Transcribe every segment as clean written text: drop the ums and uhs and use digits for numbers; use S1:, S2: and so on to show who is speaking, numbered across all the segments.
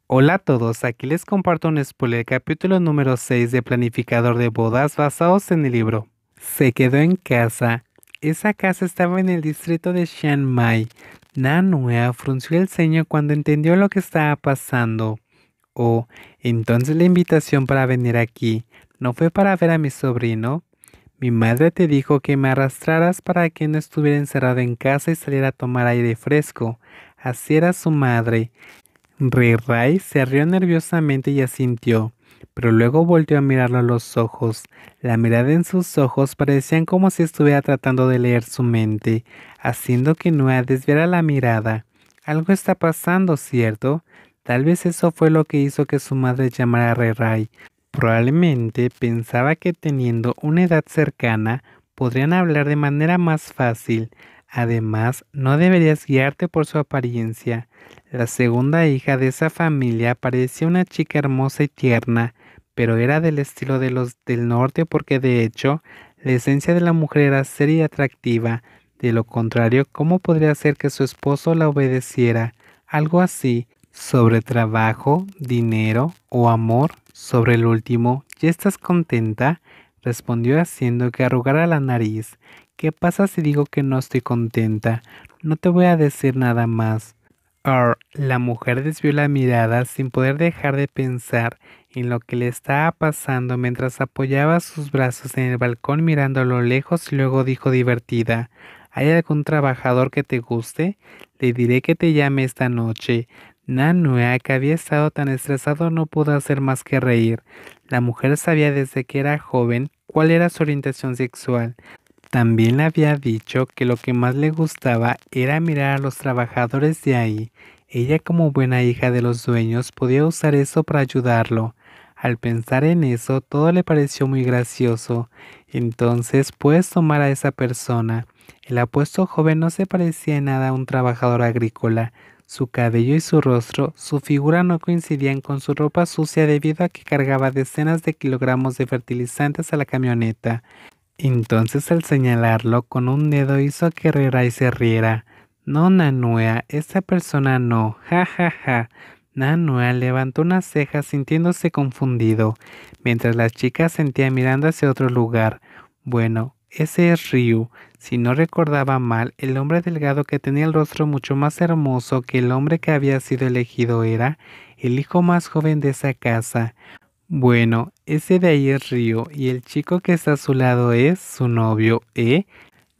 S1: Hola a todos, aquí les comparto un spoiler, capítulo número 6 de Planificador de Bodas basados en el libro. Se quedó en casa. Esa casa estaba en el distrito de Chiang Mai. Nanua frunció el ceño cuando entendió lo que estaba pasando. Oh, entonces la invitación para venir aquí no fue para ver a mi sobrino. Mi madre te dijo que me arrastraras para que no estuviera encerrado en casa y saliera a tomar aire fresco. Así era su madre. Ray se rió nerviosamente y asintió, pero luego volvió a mirarlo a los ojos. La mirada en sus ojos parecían como si estuviera tratando de leer su mente, haciendo que Noah desviara la mirada. Algo está pasando, ¿cierto? Tal vez eso fue lo que hizo que su madre llamara a Ray. Probablemente pensaba que teniendo una edad cercana, podrían hablar de manera más fácil. Además, no deberías guiarte por su apariencia. La segunda hija de esa familia parecía una chica hermosa y tierna, pero era del estilo de los del norte porque de hecho la esencia de la mujer era seria y atractiva. De lo contrario, ¿cómo podría ser que su esposo la obedeciera? Algo así, sobre trabajo, dinero o amor. Sobre el último, ¿ya estás contenta? Respondió haciendo que arrugara la nariz. ¿Qué pasa si digo que no estoy contenta? No te voy a decir nada más. La mujer desvió la mirada sin poder dejar de pensar en lo que le estaba pasando mientras apoyaba sus brazos en el balcón mirando a lo lejos y luego dijo divertida: ¿Hay algún trabajador que te guste? Le diré que te llame esta noche. Nanua, que había estado tan estresado, no pudo hacer más que reír. La mujer sabía desde que era joven cuál era su orientación sexual. También le había dicho que lo que más le gustaba era mirar a los trabajadores de ahí. Ella, como buena hija de los dueños, podía usar eso para ayudarlo. Al pensar en eso, todo le pareció muy gracioso. Entonces, puedes tomar a esa persona. El apuesto joven no se parecía en nada a un trabajador agrícola. Su cabello y su rostro, su figura no coincidían con su ropa sucia debido a que cargaba decenas de kilogramos de fertilizantes a la camioneta. Entonces al señalarlo con un dedo hizo que Rerai se riera. No, Nanua, esa persona no, ja ja ja. Nanua levantó una ceja sintiéndose confundido, mientras la chica sentía mirando hacia otro lugar. Bueno, ese es Ryu. Si no recordaba mal, el hombre delgado que tenía el rostro mucho más hermoso que el hombre que había sido elegido era el hijo más joven de esa casa. Bueno, ese de ahí es Ryo y el chico que está a su lado es su novio, ¿eh?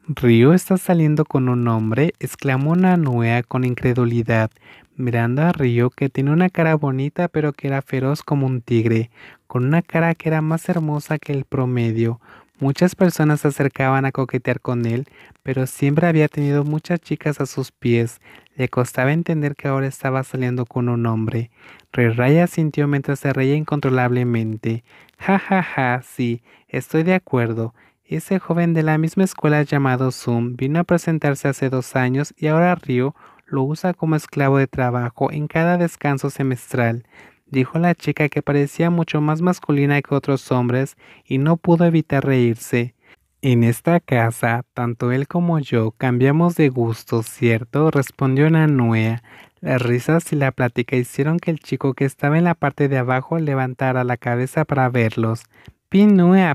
S1: ¿Ryo está saliendo con un hombre? Exclamó Nanue con incredulidad, mirando a Ryo que tenía una cara bonita pero que era feroz como un tigre, con una cara que era más hermosa que el promedio. Muchas personas se acercaban a coquetear con él, pero siempre había tenido muchas chicas a sus pies. Le costaba entender que ahora estaba saliendo con un hombre. Raya sintió mientras se reía incontrolablemente. Ja, ja, ja, sí, estoy de acuerdo. Ese joven de la misma escuela llamado Zoom vino a presentarse hace 2 años y ahora Ryo lo usa como esclavo de trabajo en cada descanso semestral, dijo la chica que parecía mucho más masculina que otros hombres y no pudo evitar reírse. En esta casa, tanto él como yo cambiamos de gusto, ¿cierto? Respondió Nanue. Las risas y la plática hicieron que el chico que estaba en la parte de abajo levantara la cabeza para verlos. Pinua,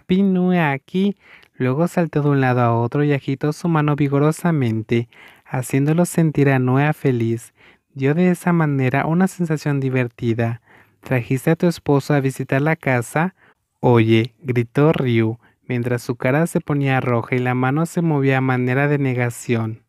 S1: aquí. Luego saltó de un lado a otro y agitó su mano vigorosamente, haciéndolo sentir a Noah feliz. Dio de esa manera una sensación divertida. ¿Trajiste a tu esposo a visitar la casa? Oye, gritó Ryu, mientras su cara se ponía roja y la mano se movía a manera de negación.